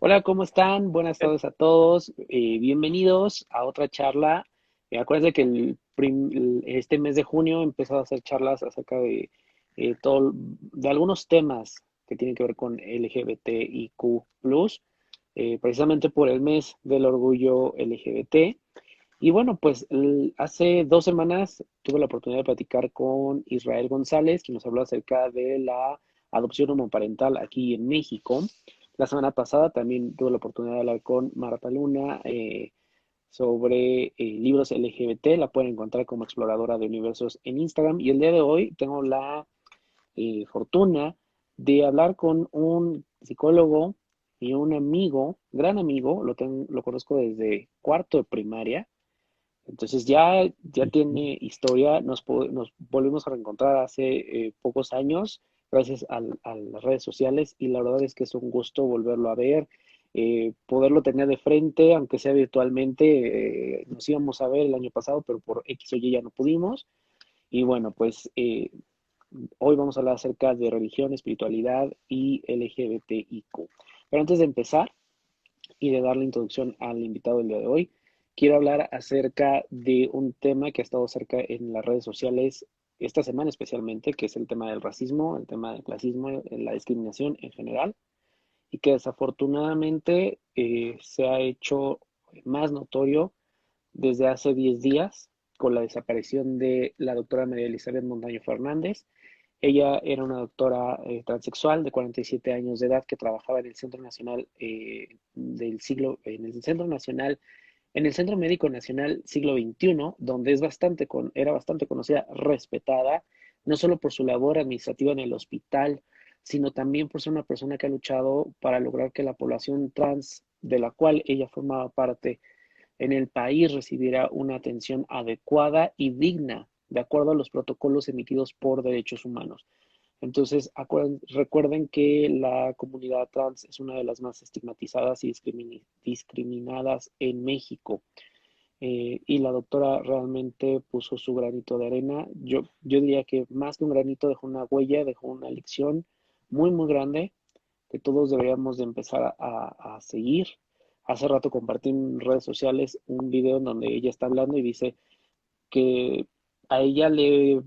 Hola, ¿cómo están? Buenas tardes a todos. Bienvenidos a otra charla. Acuérdense que este mes de junio he empezado a hacer charlas acerca de algunos temas que tienen que ver con LGBTIQ+, precisamente por el mes del orgullo LGBT. Y bueno, pues hace 2 semanas tuve la oportunidad de platicar con Israel González, que nos habló acerca de la adopción homoparental aquí en México. La semana pasada también tuve la oportunidad de hablar con Marta Luna sobre libros LGBT. La pueden encontrar como exploradora de universos en Instagram. Y el día de hoy tengo la fortuna de hablar con un psicólogo y un amigo, gran amigo, lo conozco desde cuarto de primaria. Entonces ya tiene historia, nos volvimos a reencontrar hace pocos años gracias a las redes sociales y la verdad es que es un gusto volverlo a ver, poderlo tener de frente, aunque sea virtualmente. Nos íbamos a ver el año pasado, pero por X o Y ya no pudimos. Y bueno, pues hoy vamos a hablar acerca de religión, espiritualidad y LGBTIQ. Pero antes de empezar, y de dar la introducción al invitado del día de hoy, quiero hablar acerca de un tema que ha estado cerca en las redes sociales esta semana especialmente, que es el tema del racismo, el tema del clasismo, la discriminación en general, y que desafortunadamente se ha hecho más notorio desde hace 10 días con la desaparición de la doctora María Elizabeth Montaño Fernández. Ella era una doctora transexual de 47 años de edad que trabajaba en el Centro Nacional en el Centro Nacional, en el Centro Médico Nacional Siglo XXI, donde era bastante conocida, respetada, no solo por su labor administrativa en el hospital, sino también por ser una persona que ha luchado para lograr que la población trans de la cual ella formaba parte en el país recibiera una atención adecuada y digna, de acuerdo a los protocolos emitidos por derechos humanos. Entonces, recuerden que la comunidad trans es una de las más estigmatizadas y discriminadas en México. Y la doctora realmente puso su granito de arena. Yo diría que más que un granito dejó una huella, dejó una lección muy, muy grande que todos deberíamos de empezar a seguir. Hace rato compartí en redes sociales un video en donde ella está hablando y dice que a ella le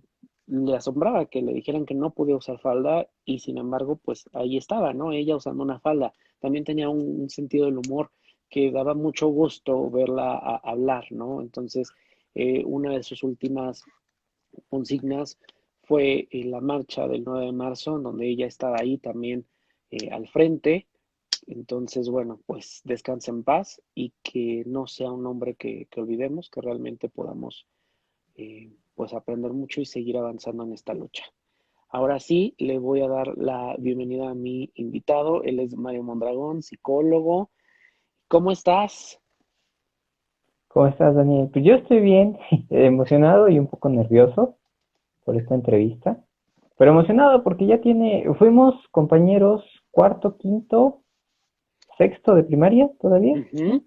asombraba que le dijeran que no podía usar falda y sin embargo, pues ahí estaba, ¿no? Ella usando una falda. También tenía un sentido del humor que daba mucho gusto verla hablar, ¿no? Entonces, una de sus últimas consignas fue la marcha del 9 de marzo, en donde ella estaba ahí también al frente. Entonces, bueno, pues descansa en paz y que no sea un hombre que olvidemos, que realmente podamos pues aprender mucho y seguir avanzando en esta lucha. Ahora sí, le voy a dar la bienvenida a mi invitado. Él es Mario Mondragón, psicólogo. ¿Cómo estás? ¿Cómo estás, Daniel? Pues yo estoy bien, emocionado y un poco nervioso por esta entrevista, pero emocionado porque fuimos compañeros cuarto, quinto, sexto de primaria todavía, Ujú. ¿no?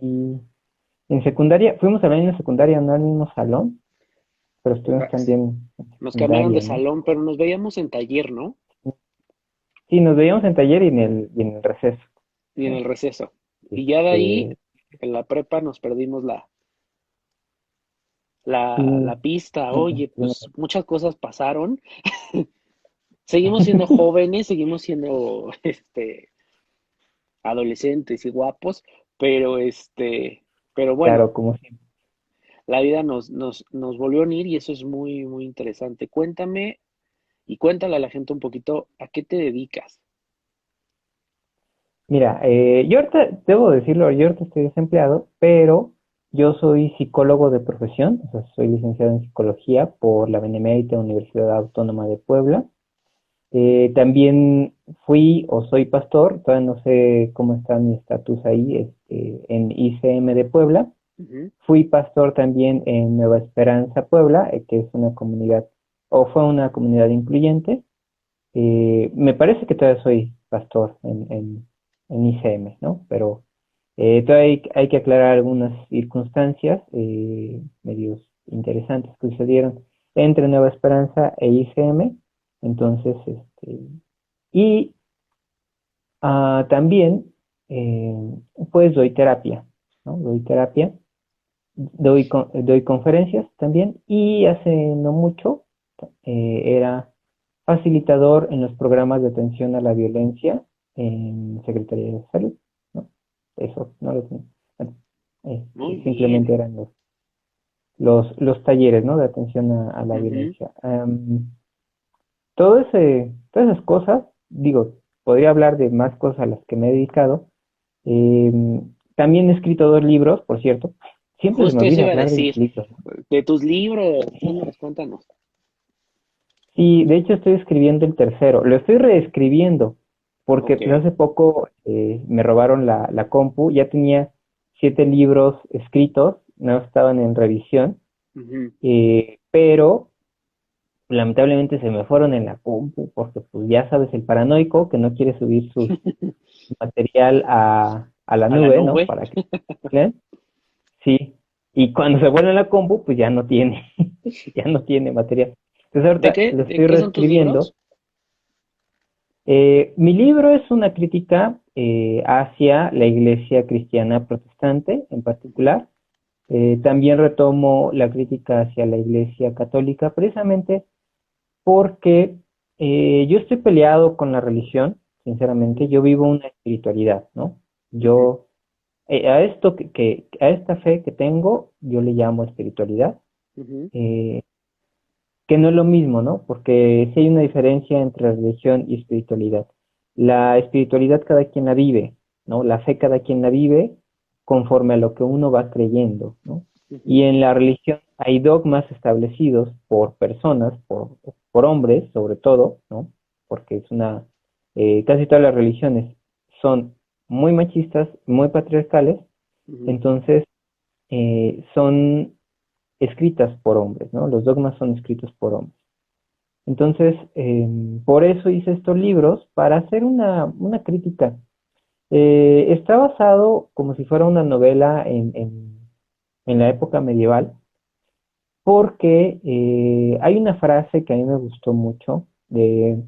Y en secundaria, fuimos al año de secundaria, no al mismo salón, pero estuvimos también en Nos cambiaron de secundaria, ¿no? salón, pero nos veíamos en taller, ¿no? Sí, nos veíamos en taller y en el receso, Y en ¿no? el receso. Y ya de ahí, Este, en la prepa, nos perdimos sí, la pista. en Oye, primer- pues muchas cosas pasaron. Seguimos siendo jóvenes, seguimos siendo adolescentes y guapos, pero pero bueno, claro, como siempre. la vida nos volvió a unir y eso es muy, muy interesante. Cuéntame y cuéntale a la gente un poquito a qué te dedicas. Mira, yo ahorita, debo decirlo, yo ahorita estoy desempleado, pero yo soy psicólogo de profesión, o sea, soy licenciado en psicología por la Benemérita Universidad Autónoma de Puebla. También fui o soy pastor, todavía no sé cómo está mi estatus ahí, en ICM de Puebla. Ujú. Fui pastor también en Nueva Esperanza, Puebla, que es una comunidad, o fue una comunidad incluyente. Me parece que todavía soy pastor en ICM, ¿no? Pero todavía hay que aclarar algunas circunstancias medios interesantes que sucedieron entre Nueva Esperanza e ICM. Entonces, y también, eh, pues doy terapia, ¿no? Doy terapia, doy conferencias también y hace no mucho era facilitador en los programas de atención a la violencia en Secretaría de Salud, ¿no? Eso no lo tengo. Bueno, Muy bien. simplemente eran los talleres, ¿no? De atención a la Ujú. violencia. Todas esas cosas, digo, podría hablar de más cosas a las que me he dedicado. También he escrito 2 libros, por cierto. Siempre se me Justo eso olvida iba a hablar de mis decir. libros, ¿no? De tus libros, cuéntanos. Sí, de hecho estoy escribiendo el tercero. Lo estoy reescribiendo porque Ok. pues, hace poco me robaron la compu. Ya tenía 7 libros escritos, no estaban en revisión, Ujú. pero lamentablemente se me fueron en la compu porque pues ya sabes, el paranoico que no quiere subir su material a la A la nube, ¿no? nube. Para que lean. Sí. Y cuando se vuelve en la compu, pues ya no tiene, ya no tiene material. Entonces ahorita lo De estoy qué son tus reescribiendo. libros? Mi libro es una crítica hacia la iglesia cristiana protestante en Ujú. particular. También retomo la crítica hacia la iglesia católica, precisamente porque yo estoy peleado con la religión, sinceramente. Ujú. Yo vivo una espiritualidad, ¿no? Ujú. Yo, a esta fe que tengo, yo le llamo espiritualidad. Ujú. Eh, que no es lo mismo, ¿no? Porque sí hay una diferencia entre religión y espiritualidad. La espiritualidad cada quien la vive, ¿no? La fe cada quien la vive conforme a lo que uno va creyendo, ¿no? Y Ujú. en la religión hay dogmas establecidos por personas, por hombres sobre todo, ¿no? Porque casi todas las religiones son muy machistas, muy patriarcales, Ujú. entonces son escritas por hombres, ¿no? Los dogmas son escritos por hombres. Entonces, por eso hice estos libros, para hacer una crítica. Está basado como si fuera una novela en la época medieval, porque hay una frase que a mí me gustó mucho de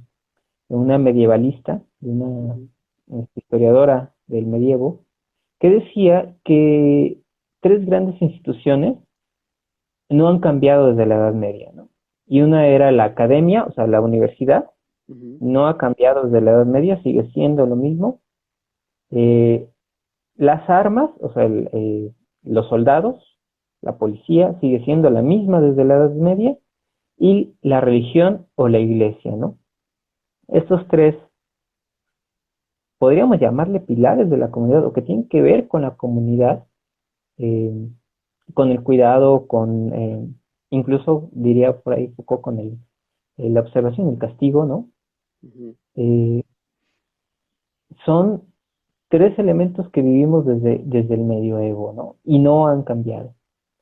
una medievalista, de una Ujú. historiadora del medievo, que decía que 3 grandes instituciones no han cambiado desde la Edad Media, ¿no? Y una era la academia, o sea, la universidad, Ujú. no ha cambiado desde la Edad Media, sigue siendo lo mismo. Eh, las armas, o sea, los soldados, la policía, sigue siendo la misma desde la Edad Media, y la religión o la iglesia, ¿no? Estos tres, podríamos llamarle pilares de la comunidad, o que tienen que ver con la comunidad, eh, con el cuidado, incluso diría por ahí un poco con la observación, el castigo, ¿no? Ujú. Eh, son 3 elementos que vivimos desde el medioevo, ¿no? Y no han cambiado.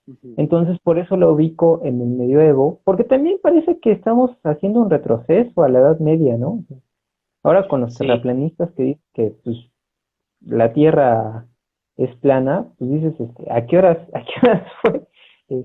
Ujú. Entonces, por eso lo ubico en el medioevo, porque también parece que estamos haciendo un retroceso a la Edad Media, ¿no? Ahora con los Sí. terraplanistas que dicen que pues, la Tierra es plana, pues dices, a qué horas fue el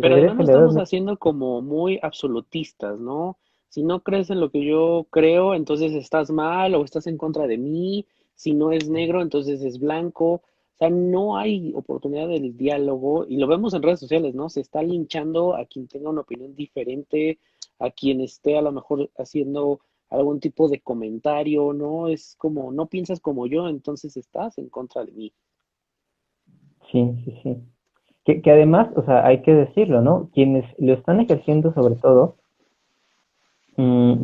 Pero además regreso lo a la Edad estamos Media? haciendo como muy absolutistas, ¿no? Si no crees en lo que yo creo, entonces estás mal o estás en contra de mí. Si no es negro, entonces es blanco. O sea, no hay oportunidad del diálogo y lo vemos en redes sociales, ¿no? Se está linchando a quien tenga una opinión diferente, a quien esté a lo mejor haciendo algún tipo de comentario, ¿no? Es como, no piensas como yo, entonces estás en contra de mí. Sí, sí, sí. Que además, o sea, hay que decirlo, ¿no? Quienes lo están ejerciendo sobre todo,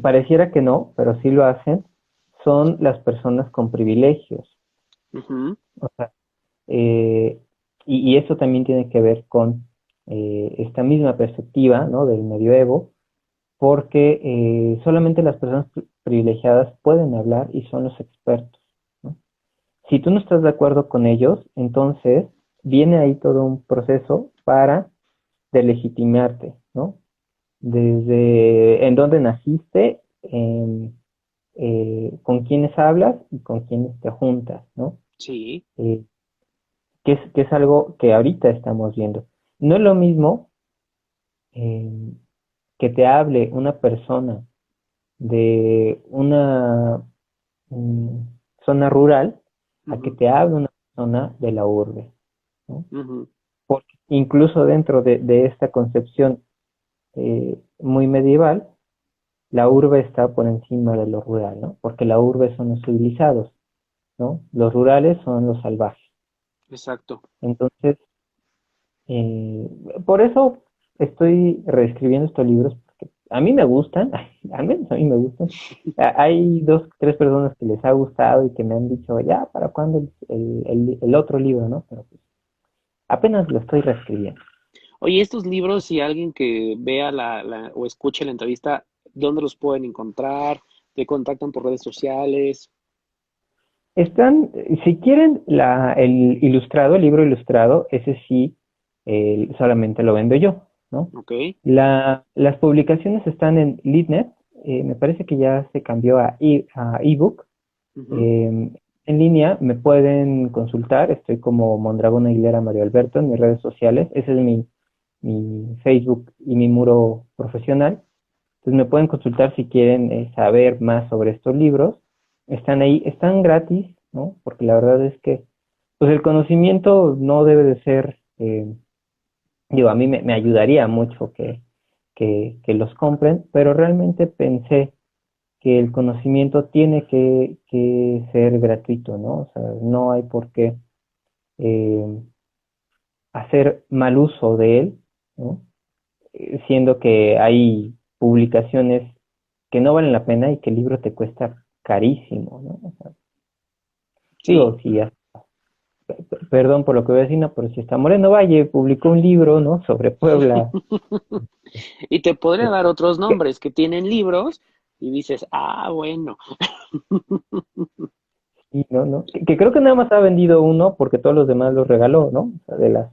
pareciera que no, pero sí lo hacen, son las personas con privilegios. Ujú. O sea, eh, y eso también tiene que ver con esta misma perspectiva, ¿no? Del medioevo, porque solamente las personas privilegiadas pueden hablar y son los expertos, ¿no? Si tú no estás de acuerdo con ellos, entonces viene ahí todo un proceso para delegitimarte, ¿no? Desde en dónde naciste, con quiénes hablas y con quiénes te juntas, ¿no? Sí. Eh, que es algo que ahorita estamos viendo. No es lo mismo eh, que te hable una persona de una mm, zona rural a que Ujú, te hable una persona de la urbe, ¿no? ujú. Porque incluso dentro de esta concepción muy medieval, la urbe está por encima de lo rural, ¿no? Porque la urbe son los civilizados, ¿no? Los rurales son los salvajes. Exacto. Entonces, eh, por eso estoy reescribiendo estos libros, porque a mí me gustan, al menos a mí me gustan. Hay dos, tres personas que les ha gustado y que me han dicho, ya, ¿para cuándo el otro libro, no? Pero pues, apenas lo estoy reescribiendo. Oye, estos libros, si alguien que vea o escuche la entrevista, ¿dónde los pueden encontrar? ¿Te contactan por redes sociales? Están, si quieren el ilustrado, el libro ilustrado, ese sí, solamente lo vendo yo, ¿no? Ok. Las publicaciones están en Litnet, me parece que ya se cambió a ebook. Ujú. Eh, en línea me pueden consultar, estoy como Mondragón Aguilera Mario Alberto en mis redes sociales, ese es mi Facebook y mi muro profesional. Entonces me pueden consultar si quieren saber más sobre estos libros. Están ahí, están gratis, ¿no? Porque la verdad es que pues el conocimiento no debe de ser, digo, a mí me ayudaría mucho que los compren, pero realmente pensé que el conocimiento tiene que ser gratuito, ¿no? O sea, no hay por qué eh, hacer mal uso de él, ¿no? Siendo que hay publicaciones que no valen la pena y que el libro te cuesta carísimo, ¿no? O sea, Sí. digo, si ya, perdón por lo que voy a decir, no, pero si está Moreno Valle publicó un libro, ¿no? Sobre Puebla, Y te podría dar este, otros que, nombres que tienen libros y dices, ah, bueno. y no, no, que creo que nada más ha vendido uno porque todos los demás los regaló, ¿no? O sea, de las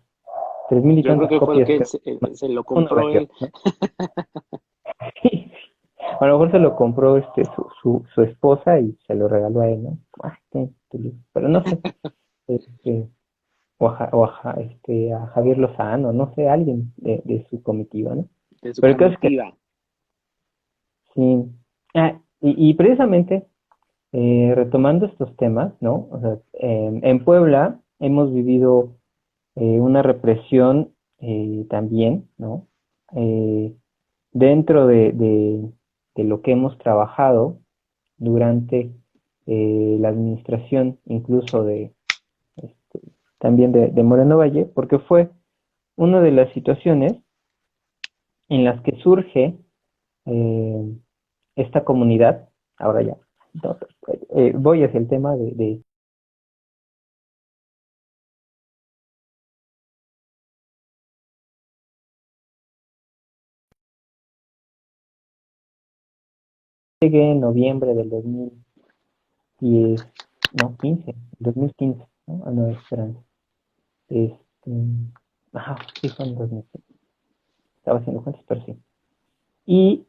3000 y Yo creo tantas que fue el copias que que se lo uno compró vendió, él. ¿no? A lo mejor se lo compró su esposa y se lo regaló a él, ¿no? Ah, tu libro. Pero no sé, este, a Javier Lozano, no sé, alguien de su comitiva, ¿no? De su Pero el caso es que comitiva. sí. Y precisamente, retomando estos temas, ¿no? O sea, en Puebla hemos vivido una represión también, ¿no? Eh, dentro de lo que hemos trabajado durante la administración, incluso este, también de Moreno Valle, porque fue una de las situaciones en las que surge eh, esta comunidad, ahora ya, no, voy hacia el tema de llegué en noviembre del 2010, no, 15, 2015, ¿no? A Nueva Esperanza. Este, ajá, sí fue en 2015, estaba haciendo cuentas, pero sí. Y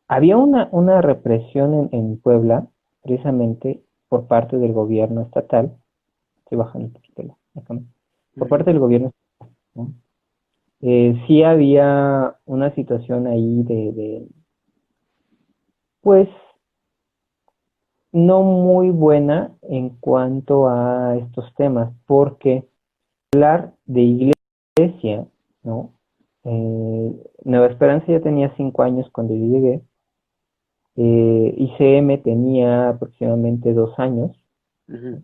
había una represión en Puebla, precisamente por parte del gobierno estatal, estoy bajando un poquito la cámara, por Ujú. parte del gobierno, ¿no? Sí había una situación ahí pues, no muy buena en cuanto a estos temas, porque hablar de iglesia, ¿no? Nueva Esperanza ya tenía 5 años cuando yo llegué, ICM tenía aproximadamente 2 años. Ujú.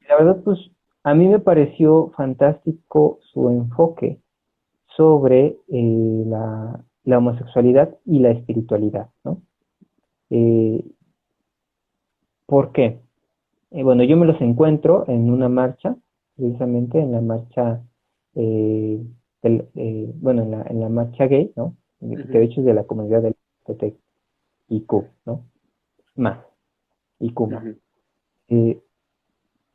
La verdad, pues a mí me pareció fantástico su enfoque sobre la homosexualidad y la espiritualidad, ¿no? Eh, ¿Por qué? Bueno, yo me los encuentro en una marcha, precisamente en la marcha, eh, bueno, en la marcha gay, ¿no? Que de Ujú. hecho es de la comunidad del LGBTIQ, ¿no? Más, IQ más. Ujú. Eh,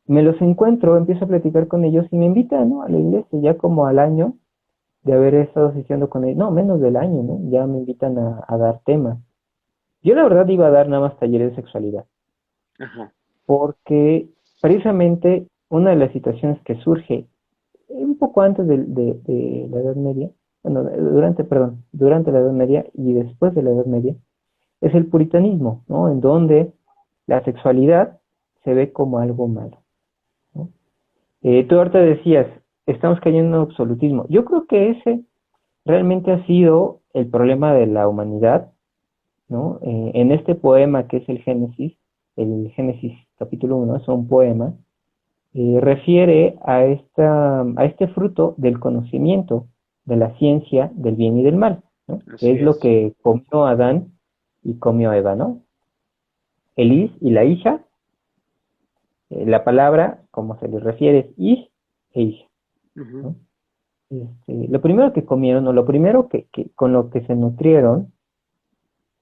Me los encuentro, empiezo a platicar con ellos y me invitan, ¿no? A la iglesia, ya como al año de haber estado asistiendo con ellos, no, menos del año, ¿no? Ya me invitan a dar temas. Yo la verdad iba a dar nada más talleres de sexualidad, Ajá. porque precisamente una de las situaciones que surge un poco antes de la Edad Media, bueno, durante la Edad Media y después de la Edad Media, es el puritanismo, ¿no? En donde la sexualidad se ve como algo malo. Tú ahorita decías, estamos cayendo en un absolutismo. Yo creo que ese realmente ha sido el problema de la humanidad, ¿no? En este poema que es el Génesis capítulo 1 es un poema, refiere a este fruto del conocimiento, de la ciencia, del bien y del mal, ¿no? Que Así es lo es. que comió Adán y comió Eva, ¿no? El is y la isha, la palabra, como se les refiere, es is e isha, Ujú, ¿no? Lo primero que comieron, o lo primero con lo que se nutrieron,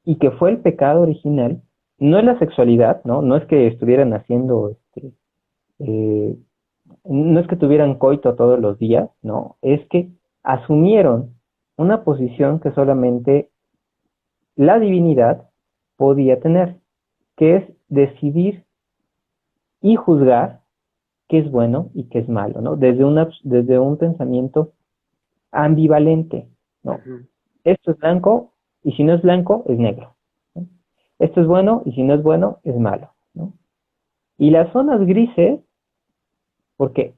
y que fue el pecado original, no es la sexualidad, ¿no? No es que estuvieran haciendo, eh, no es que tuvieran coito todos los días, no, es que asumieron una posición que solamente la divinidad podía tener, que es decidir y juzgar qué es bueno y qué es malo, ¿no? Desde un pensamiento ambivalente, ¿no? ujú, Esto es blanco y si no es blanco es negro, ¿no? Esto es bueno y si no es bueno es malo, ¿no? Y las zonas grises, porque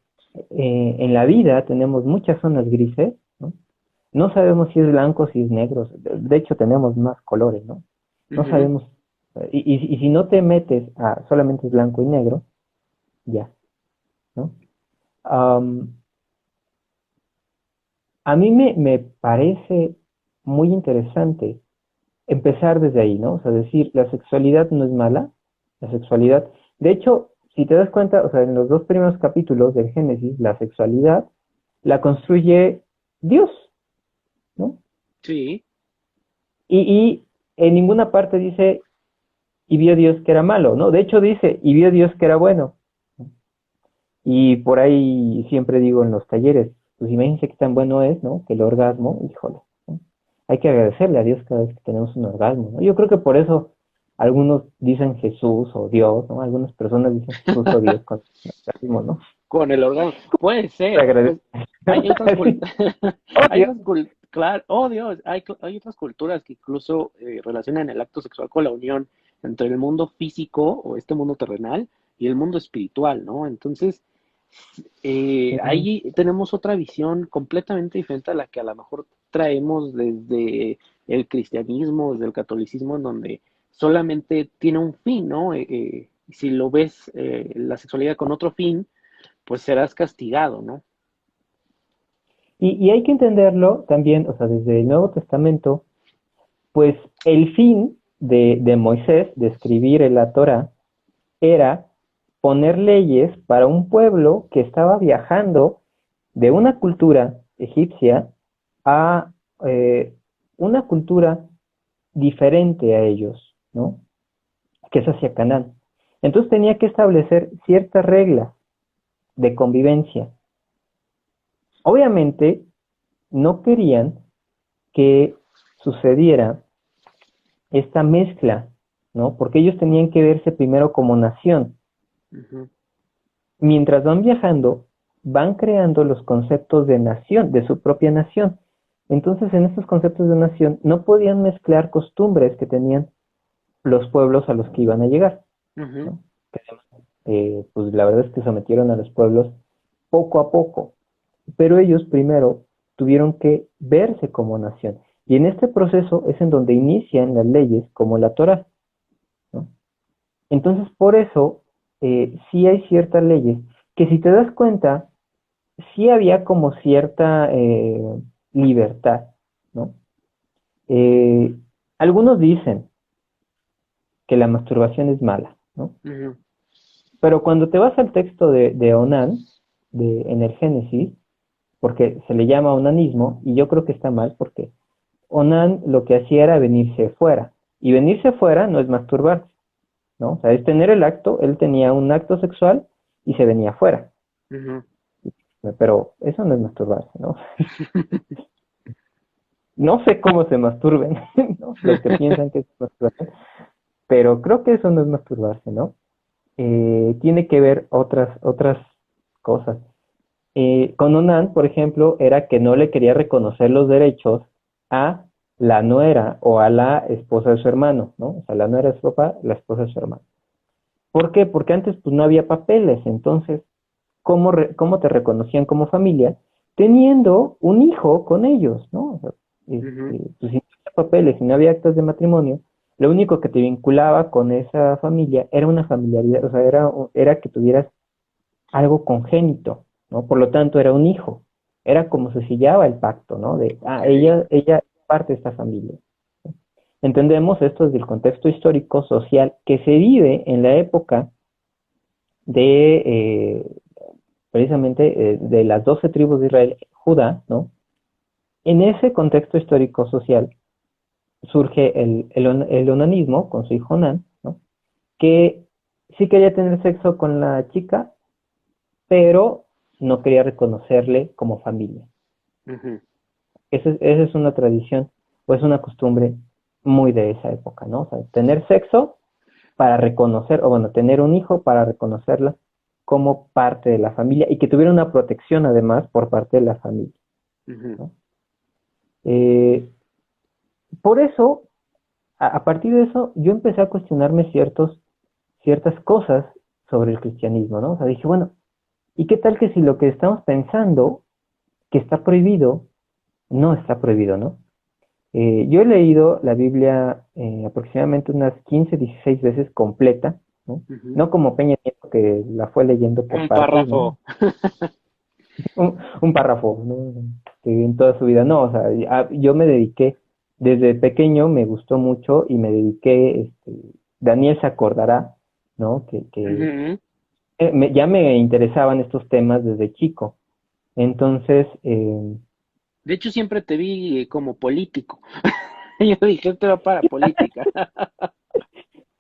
en la vida tenemos muchas zonas grises, ¿no? No sabemos si es blanco, si es negro, de hecho tenemos más colores, ¿no? No ujú. sabemos, y si no te metes a solamente es blanco y negro, ya, ¿no? Am, a mí me parece muy interesante empezar desde ahí, ¿no? O sea, decir, la sexualidad no es mala, la sexualidad, de hecho, si te das cuenta, o sea, en los dos primeros capítulos del Génesis, la sexualidad la construye Dios, ¿no? Sí. Y en ninguna parte dice, y vio Dios que era malo, ¿no? De hecho dice, y vio Dios que era bueno. Y por ahí siempre digo en los talleres, pues imagínense qué tan bueno es, ¿no? Que el orgasmo, híjole, ¿no? Hay que agradecerle a Dios cada vez que tenemos un orgasmo, ¿no? Yo creo que por eso algunos dicen Jesús o Dios, ¿no? Algunas personas dicen Jesús o Dios con el orgasmo, ¿no? Con el órgano. Puede Te ser. agradezco. Pues hay otras Sí. Oh, hay Dios. otras claro, oh Dios, hay otras culturas que incluso relacionan el acto sexual con la unión entre el mundo físico o este mundo terrenal y el mundo espiritual, ¿no? Entonces, Ujú. ahí tenemos otra visión completamente diferente a la que a lo mejor traemos desde el cristianismo, desde el catolicismo, en donde solamente tiene un fin, ¿no? Si lo ves la sexualidad con otro fin, pues serás castigado, ¿no? Y hay que entenderlo también, o sea, desde el Nuevo Testamento, pues el fin de Moisés, de escribir en la Torah, era poner leyes para un pueblo que estaba viajando de una cultura egipcia a una cultura diferente a ellos, ¿no? Que es hacia Canaán. Entonces tenía que establecer ciertas reglas de convivencia. Obviamente no querían que sucediera esta mezcla, ¿no? Porque ellos tenían que verse primero como nación. Ujú, Mientras van viajando, van creando los conceptos de nación, de su propia nación. Entonces, en estos conceptos de nación, no podían mezclar costumbres que tenían los pueblos a los que iban a llegar, ujú. ¿no? Pues la verdad es que sometieron a los pueblos poco a poco, pero ellos primero tuvieron que verse como nación. Y en este proceso es en donde inician las leyes como la Torah, ¿no? Entonces, por eso, sí hay ciertas leyes que si te das cuenta, sí había como cierta libertad, ¿no? Eh, algunos dicen que la masturbación es mala, ¿no? Ujú, Pero cuando te vas al texto de Onán, en el Génesis, porque se le llama onanismo, y yo creo que está mal porque Onán lo que hacía era venirse fuera, y venirse fuera no es masturbarse, ¿no? O sea, es tener el acto, él tenía un acto sexual y se venía fuera, ujú. pero eso no es masturbarse, ¿no? No sé cómo se masturben, ¿no? Los que piensan que es masturbación, pero creo que eso no es masturbarse, ¿no? Tiene que ver otras cosas. Con Onan, por ejemplo, era que no le quería reconocer los derechos a la nuera o a la esposa de su hermano, ¿no? O sea, la nuera de su papá, la esposa de su hermano. ¿Por qué? Porque antes pues no había papeles, entonces cómo te reconocían como familia, teniendo un hijo con ellos, ¿no? O sea, Ujú. pues, si no había papeles, si no había actas de matrimonio, lo único que te vinculaba con esa familia era una familiaridad, o sea, era que tuvieras algo congénito, ¿no? Por lo tanto, era un hijo. Era como se sellaba el pacto, ¿no? Ok. Ella es parte de esta familia. Entendemos esto desde el contexto histórico, social, que se vive en la época de, precisamente, de las 12 tribus de Israel, Judá, ¿no? En ese contexto histórico social surge el onanismo con su hijo Onán, ¿no? Que sí quería tener sexo con la chica, pero no quería reconocerle como familia. Ujú. Esa es una tradición o es una costumbre muy de esa época, ¿no? O sea, tener sexo para reconocer, o bueno, tener un hijo para reconocerla como parte de la familia y que tuviera una protección además por parte de la familia, Ujú. ¿no? Eh, por eso, a partir de eso, yo empecé a cuestionarme ciertas cosas sobre el cristianismo, ¿no? O sea, dije, bueno, ¿y qué tal que si lo que estamos pensando que está prohibido, no está prohibido, ¿no? Yo he leído la Biblia aproximadamente unas 15, 16 veces completa, ¿no? Ujú. No como Peña Nieto que la fue leyendo por Un partes, ¿no? párrafo. Un párrafo, ¿no? En toda su vida. No, o sea, yo me dediqué, desde pequeño me gustó mucho y me dediqué, Daniel se acordará, ¿no? Ujú. Ya me interesaban estos temas desde chico. Entonces, De hecho, siempre te vi como político. Yo dije, esto va para política.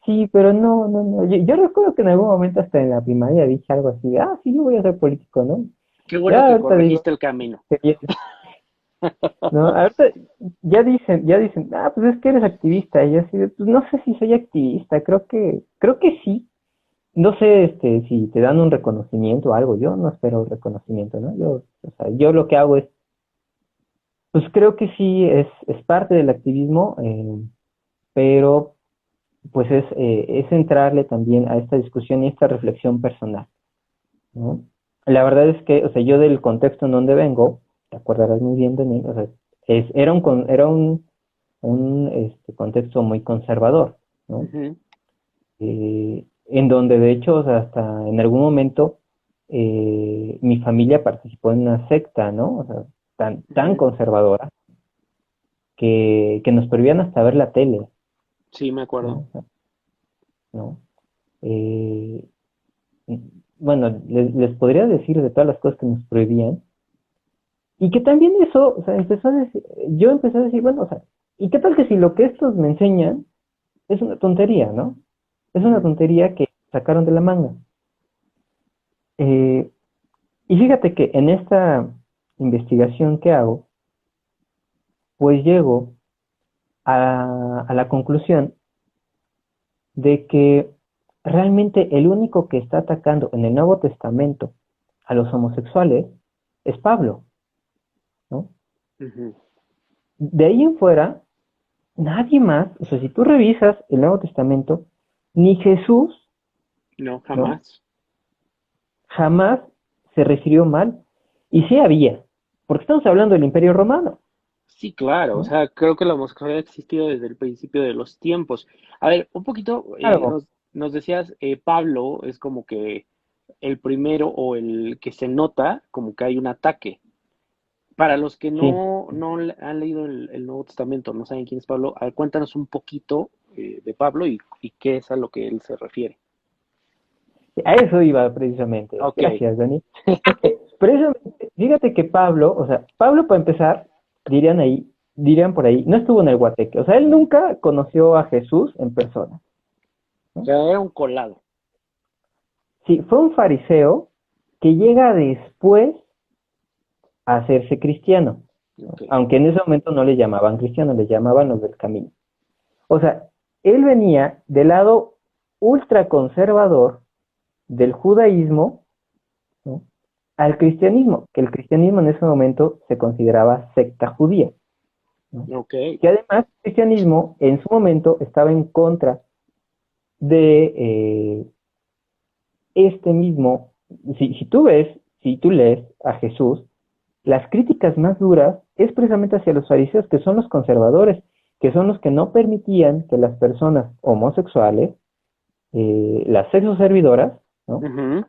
sí, pero no. Yo recuerdo que en algún momento hasta en la primaria dije algo así, sí, yo voy a ser político, ¿no? Qué bueno Ya que ahorita digo, corregiste el camino. que ¿no? Ahorita ya dicen, pues es que eres activista, y yo así, pues no sé si soy activista, creo que sí. No sé, si te dan un reconocimiento o algo, yo no espero reconocimiento, ¿no? O sea, yo lo que hago es, pues creo que sí es parte del activismo, pero pues es entrarle también a esta discusión y esta reflexión personal, ¿no? La verdad es que, o sea, yo del contexto en donde vengo, te acordarás muy bien de mí, o sea, era un contexto muy conservador, ¿no? Ujú. En donde de hecho, o sea, hasta en algún momento mi familia participó en una secta, ¿no? O sea, tan Ujú. conservadora que nos prohibían hasta ver la tele, Sí, me acuerdo. ¿no? O sea, ¿no? Eh, bueno, les podría decir de todas las cosas que nos prohibían, y que también eso, o sea, yo empecé a decir, bueno, o sea, ¿y qué tal que si lo que estos me enseñan es una tontería, ¿no? Es una Ujú. tontería que sacaron de la manga. Eh, y fíjate que en esta investigación que hago, pues llego a la conclusión de que realmente el único que está atacando en el Nuevo Testamento a los homosexuales es Pablo, ¿no? Ujú. De ahí en fuera, nadie más, o sea, si tú revisas el Nuevo Testamento, ni Jesús, No, ¿no? jamás. Jamás se refirió mal. Y sí había, porque estamos hablando del Imperio Romano, Sí, claro, o ¿no? sea, creo que la homosexualidad ha existido desde el principio de los tiempos. A ver, un poquito, Claro, nos decías, Pablo es como que el primero o el que se nota como que hay un ataque. Para los que sí. han leído el Nuevo Testamento, no saben quién es Pablo, a ver, cuéntanos un poquito de Pablo y qué es a lo que él se refiere. A eso iba precisamente. Ok. Gracias, Dani. Precisamente, fíjate que Pablo, o sea, Pablo para empezar, dirían por ahí, no estuvo en el Guateque. O sea, él nunca conoció a Jesús en persona, O ¿no? sea, era un colado. Sí, fue un fariseo que llega después a hacerse cristiano, ¿no? Ok. Aunque en ese momento no le llamaban cristiano, le llamaban los del camino. O sea, él venía del lado ultraconservador del judaísmo, ¿no? Al cristianismo, que el cristianismo en ese momento se consideraba secta judía, ¿no? Ok. Que además el cristianismo en su momento estaba en contra de este mismo si tú lees a Jesús, las críticas más duras es precisamente hacia los fariseos, que son los conservadores, que son los que no permitían que las personas homosexuales, las sexoservidoras, ¿no? Ujú,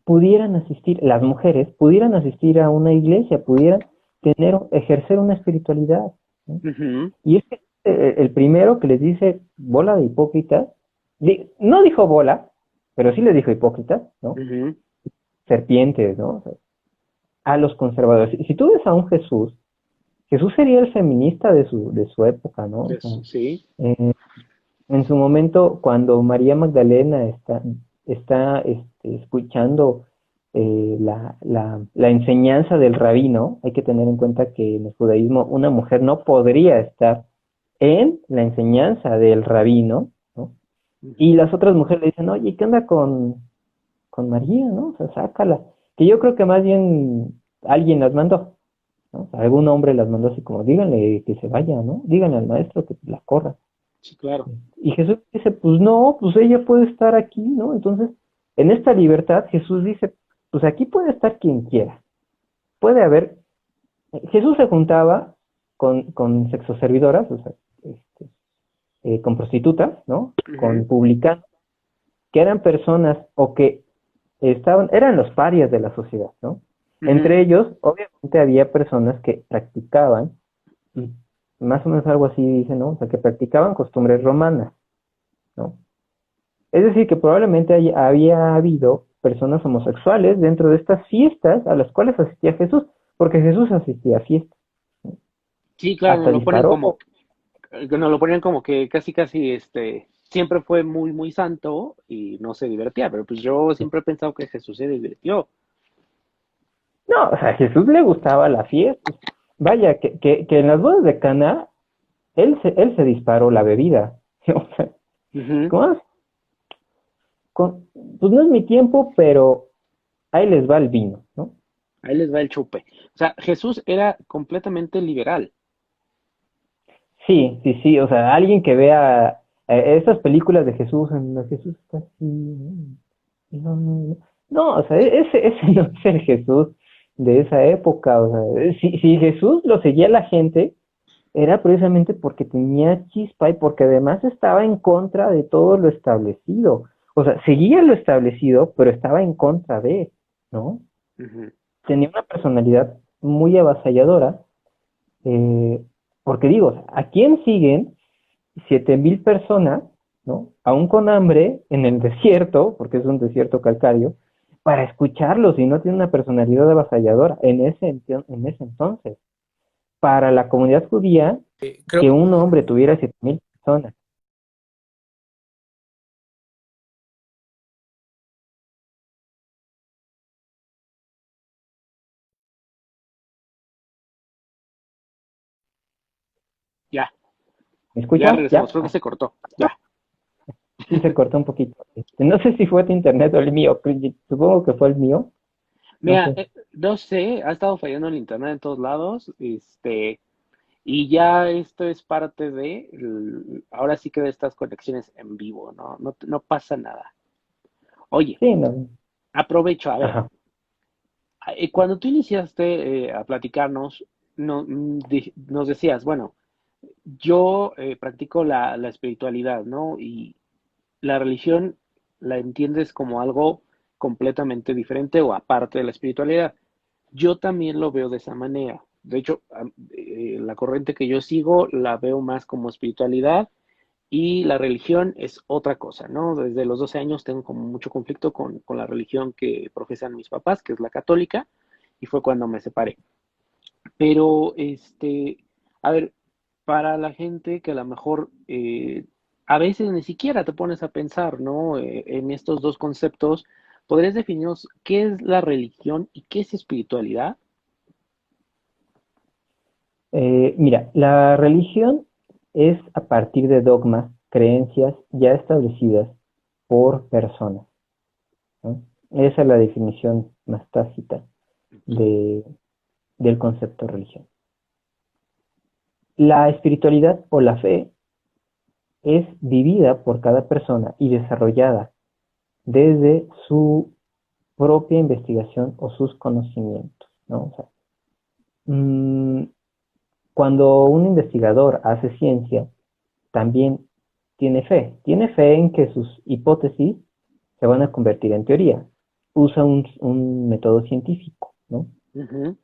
pudieran asistir, las mujeres pudieran asistir a una iglesia, pudieran ejercer una espiritualidad, ¿no? ujú, Y es que el primero que les dice bola de hipócritas, no dijo bola, pero sí les dijo hipócritas, ¿no? ujú. Serpientes, ¿no? O sea, a los conservadores. Si tú ves a un Jesús, Jesús sería el feminista de su época, ¿no? O sea, Sí. eh, en su momento, cuando María Magdalena está escuchando la enseñanza del rabino, hay que tener en cuenta que en el judaísmo una mujer no podría estar en la enseñanza del rabino, ¿no? Y Ujú. las otras mujeres le dicen, oye, ¿qué onda con María, no? O sea, sácala. Que yo creo que más bien alguien las mandó, ¿no? O sea, algún hombre las mandó así como, díganle que se vaya, ¿no? Díganle al maestro que la corra. Sí, claro. Y Jesús dice, pues no, pues ella puede estar aquí, ¿no? Entonces, en esta libertad, Jesús dice, pues aquí puede estar quien quiera. Puede haber, Jesús se juntaba con sexoservidoras, o sea, con prostitutas, ¿no? Ujú, Con publicanos, que eran personas o que eran los parias de la sociedad, ¿no? ujú. Entre ellos, obviamente, había personas que practicaban, y más o menos algo así dice, ¿no? O sea, que practicaban costumbres romanas, ¿no? Es decir, que probablemente había habido personas homosexuales dentro de estas fiestas a las cuales asistía Jesús, porque Jesús asistía a fiestas. Sí, claro, Hasta disparó. nos lo ponían como que casi casi siempre fue muy muy santo y no se divertía, pero pues yo siempre he pensado que Jesús se divirtió. No, o sea, a Jesús le gustaba la fiesta. Vaya, que en las bodas de Cana, él se disparó la bebida. O sea, Ujú. ¿cómo? Pues no es mi tiempo, pero ahí les va el vino, ¿no? Ahí les va el chupe. O sea, Jesús era completamente liberal. Sí, sí, sí, o sea, alguien que vea esas películas de Jesús, en las que Jesús está así, no, no, no, no, o sea, ese no es el Jesús de esa época, o sea, si Jesús lo seguía la gente, era precisamente porque tenía chispa y porque además estaba en contra de todo lo establecido, o sea, seguía lo establecido, pero estaba en contra de, ¿no? Ujú. Tenía una personalidad muy avasalladora, eh, porque digo, ¿a quién siguen 7,000 personas, ¿no? Aún con hambre, en el desierto, porque es un desierto calcáreo, para escucharlos y no tiene una personalidad avasalladora en ese entonces? Para la comunidad judía, Creo. que un hombre tuviera 7,000 personas. Ya, ¿Me ya escuchas? regresamos. ¿Ya? Creo que Ah, se cortó. Ya. sí, se cortó un poquito. No sé si fue tu internet o el mío. Supongo que fue el mío. No Mira, sé. no sé, ha estado fallando el internet en todos lados, y ya esto es parte ahora sí que de estas conexiones en vivo, ¿no? No, no pasa nada. Oye, Sí, no. aprovecho, a ver, Ajá. cuando tú iniciaste a platicarnos, nos decías, bueno, yo practico la espiritualidad, ¿no? Y la religión la entiendes como algo completamente diferente o aparte de la espiritualidad. Yo también lo veo de esa manera. De hecho, la corriente que yo sigo la veo más como espiritualidad y la religión es otra cosa, ¿no? Desde los 12 años tengo como mucho conflicto con la religión que profesan mis papás, que es la católica, y fue cuando me separé. Pero, a ver, para la gente que a lo mejor a veces ni siquiera te pones a pensar, ¿no? En estos dos conceptos, ¿podrías definirnos qué es la religión y qué es espiritualidad? Mira, la religión es a partir de dogmas, creencias ya establecidas por personas, ¿no? Esa es la definición más tácita de, del concepto de religión. La espiritualidad o la fe es vivida por cada persona y desarrollada. desde su propia investigación o sus conocimientos, ¿no? O sea, mm, cuando un investigador hace ciencia, también tiene fe en que sus hipótesis se van a convertir en teoría. Usa un método científico, ¿no? Ujú,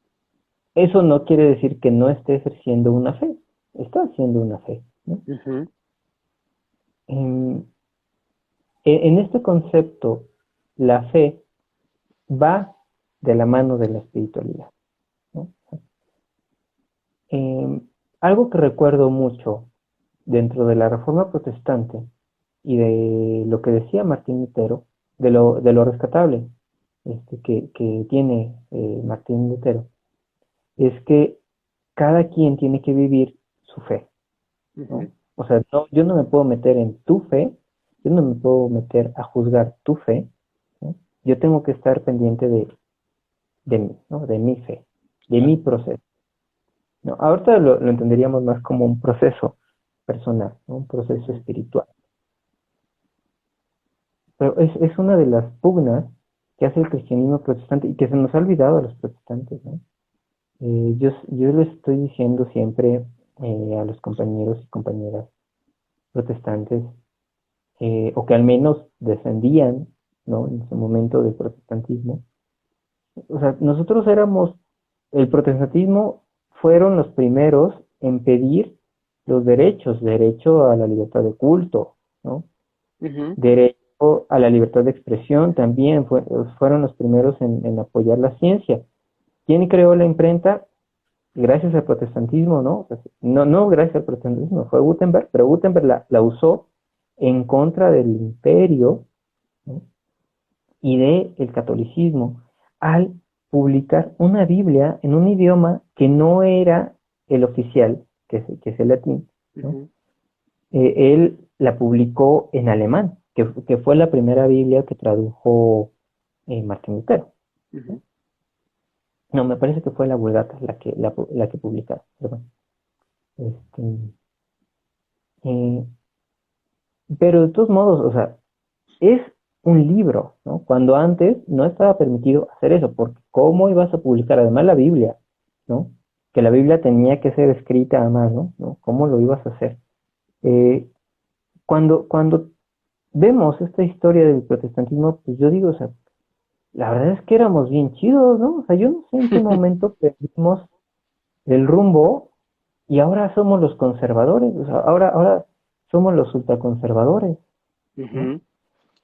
Eso no quiere decir que no esté ejerciendo una fe, está haciendo una fe, ¿no? ujú, En, en este concepto, la fe va de la mano de la espiritualidad, ¿no? Eh, Algo que recuerdo mucho dentro de la Reforma Protestante y de lo que decía Martín Lutero, de lo rescatable que tiene Martín Lutero, es que cada quien tiene que vivir su fe, ¿no? ujú. O sea, no, yo no me puedo meter en tu fe, yo no me puedo meter a juzgar tu fe, ¿no? Yo tengo que estar pendiente de mí, ¿no? De mi fe, de mi Claro. proceso, ¿no? Ahorita lo entenderíamos más como un proceso personal, ¿no? Un proceso Ujú. espiritual. Pero es una de las pugnas que hace el cristianismo protestante y que se nos ha olvidado a los protestantes, ¿no? Yo les estoy diciendo siempre a los compañeros y compañeras protestantes, o que al menos descendían, ¿no? En su momento del protestantismo. O sea, nosotros éramos, el protestantismo fueron los primeros en pedir los derechos, derecho a la libertad de culto, ¿no? Ujú. Derecho a la libertad de expresión también, fueron los primeros en apoyar la ciencia. ¿Quién creó la imprenta? Gracias al protestantismo, ¿no? O sea, no gracias al protestantismo, fue Gutenberg, pero Gutenberg la usó en contra del imperio, ¿no? Y del catolicismo al publicar una Biblia en un idioma que no era el oficial, que es el latín, ¿no? Ujú, Él la publicó en alemán, que fue la primera Biblia que tradujo Martín Lutero, ¿no? ujú. No, me parece que fue la Vulgata la que publicaron, perdón. Este, eh, pero de todos modos, o sea, es un libro, ¿no? Cuando antes no estaba permitido hacer eso, porque ¿cómo ibas a publicar además la Biblia, ¿no? Que la Biblia tenía que ser escrita a mano, ¿no? ¿Cómo lo ibas a hacer? Eh, cuando vemos esta historia del protestantismo, pues yo digo, o sea, la verdad es que éramos bien chidos, ¿no? O sea, yo no sé en qué momento perdimos el rumbo y ahora somos los conservadores, o sea, ahora somos los ultraconservadores, ¿no? Ujú,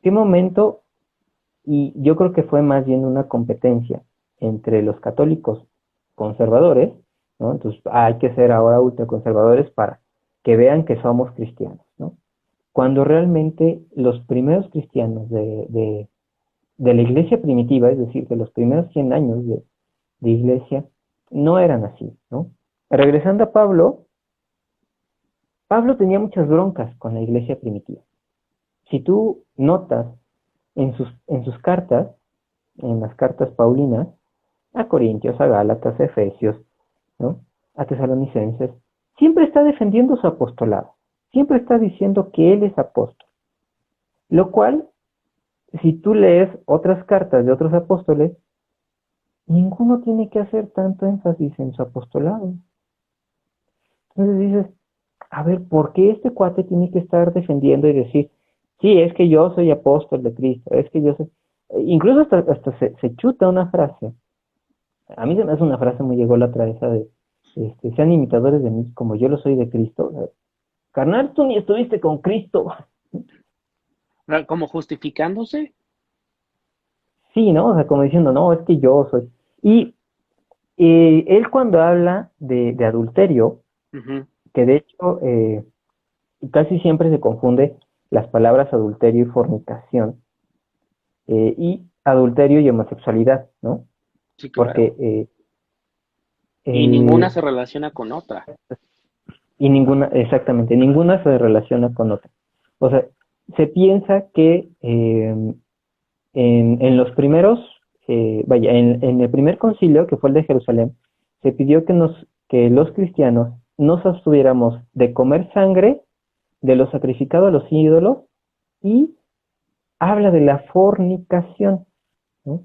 ¿Qué momento? Y yo creo que fue más bien una competencia entre los católicos conservadores, ¿no? Entonces hay que ser ahora ultraconservadores para que vean que somos cristianos, ¿no? Cuando realmente los primeros cristianos de la iglesia primitiva, es decir, de los primeros 100 años de iglesia, no eran así, ¿no? Regresando a Pablo, Pablo tenía muchas broncas con la iglesia primitiva. Si tú notas en sus cartas, en las cartas paulinas, a Corintios, a Gálatas, a Efesios, ¿no? A Tesalonicenses, siempre está defendiendo su apostolado, siempre está diciendo que él es apóstol, lo cual, si tú lees otras cartas de otros apóstoles, ninguno tiene que hacer tanto énfasis en su apostolado. Entonces dices, a ver, ¿por qué este cuate tiene que estar defendiendo y decir, sí, es que yo soy apóstol de Cristo, es que yo soy... Incluso hasta se chuta una frase. A mí se me hace una frase muy ególatra esa de, sean imitadores de mí como yo lo soy de Cristo. Carnal, tú ni estuviste con Cristo. Ah, como justificándose. Sí, ¿no? O sea, como diciendo, no, es que yo soy. Y él cuando habla de adulterio, Ujú, que de hecho casi siempre se confunde las palabras adulterio y fornicación, y adulterio y homosexualidad, ¿no? sí, claro. Porque Y ninguna el, se relaciona con otra. y ninguna, exactamente, ninguna se relaciona con otra. O sea, se piensa que en los primeros, vaya, en el primer concilio, que fue el de Jerusalén, se pidió que los cristianos nos abstuviéramos de comer sangre de lo sacrificado a los ídolos y habla de la fornicación, ¿no?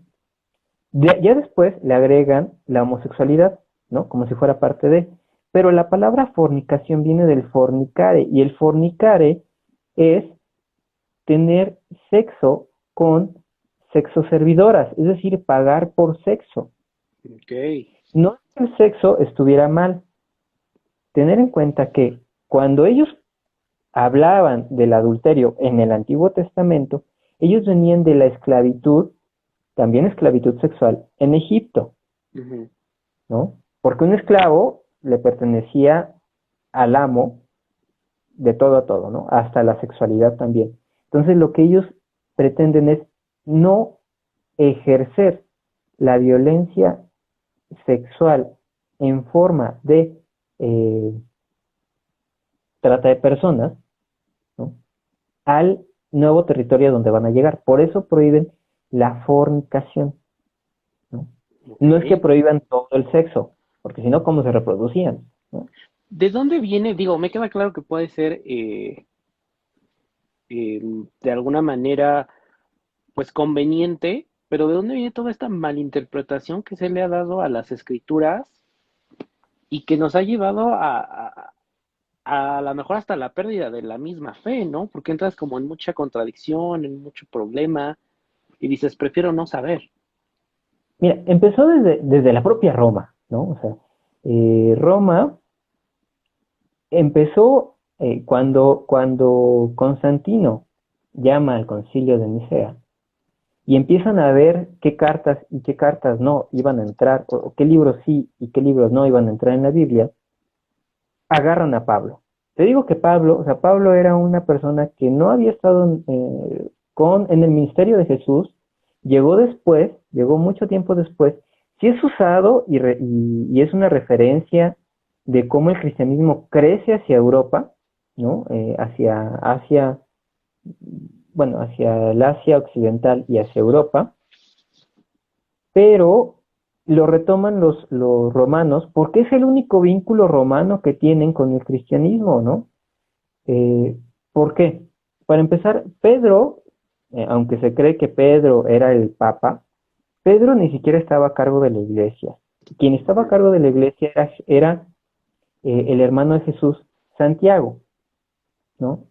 Ya después le agregan la homosexualidad, ¿no? Como si fuera parte de. Pero la palabra fornicación viene del fornicare, y el fornicare es tener sexo con sexoservidoras, es decir, pagar por sexo. Ok. No es que el sexo estuviera mal. Tener en cuenta que cuando ellos hablaban del adulterio en el Antiguo Testamento, ellos venían de la esclavitud, también esclavitud sexual, en Egipto, Ujú. ¿no? Porque un esclavo le pertenecía al amo de todo a todo, ¿no? Hasta la sexualidad también. Entonces lo que ellos pretenden es no ejercer la violencia sexual en forma de eh, trata de personas, ¿no? Al nuevo territorio donde van a llegar. Por eso prohíben la fornicación, ¿no? Ok. No es que prohíban todo el sexo, porque si no, ¿cómo se reproducían? ¿No? ¿De dónde viene? Digo, me queda claro que puede ser de alguna manera, pues conveniente, pero ¿de dónde viene toda esta malinterpretación que se le ha dado a las escrituras y que nos ha llevado a lo mejor hasta la pérdida de la misma fe, ¿no? Porque entras como en mucha contradicción, en mucho problema y dices, prefiero no saber. Mira, empezó desde la propia Roma, ¿no? O sea, Roma empezó cuando Constantino llama al concilio de Nicea y empiezan a ver qué cartas y qué cartas no iban a entrar, o qué libros sí y qué libros no iban a entrar en la Biblia, agarran a Pablo. Te digo que Pablo, o sea, Pablo era una persona que no había estado en el ministerio de Jesús, llegó después, llegó mucho tiempo después, sí es usado y es una referencia de cómo el cristianismo crece hacia Europa, ¿no? Hacia Asia, bueno, hacia el Asia occidental y hacia Europa, pero lo retoman los romanos porque es el único vínculo romano que tienen con el cristianismo, ¿no? Eh, ¿Por qué? Para empezar, Pedro, aunque se cree que Pedro era el papa, Pedro ni siquiera estaba a cargo de la iglesia. Quien estaba a Ujú. cargo de la iglesia era el hermano de Jesús, Santiago, ¿no?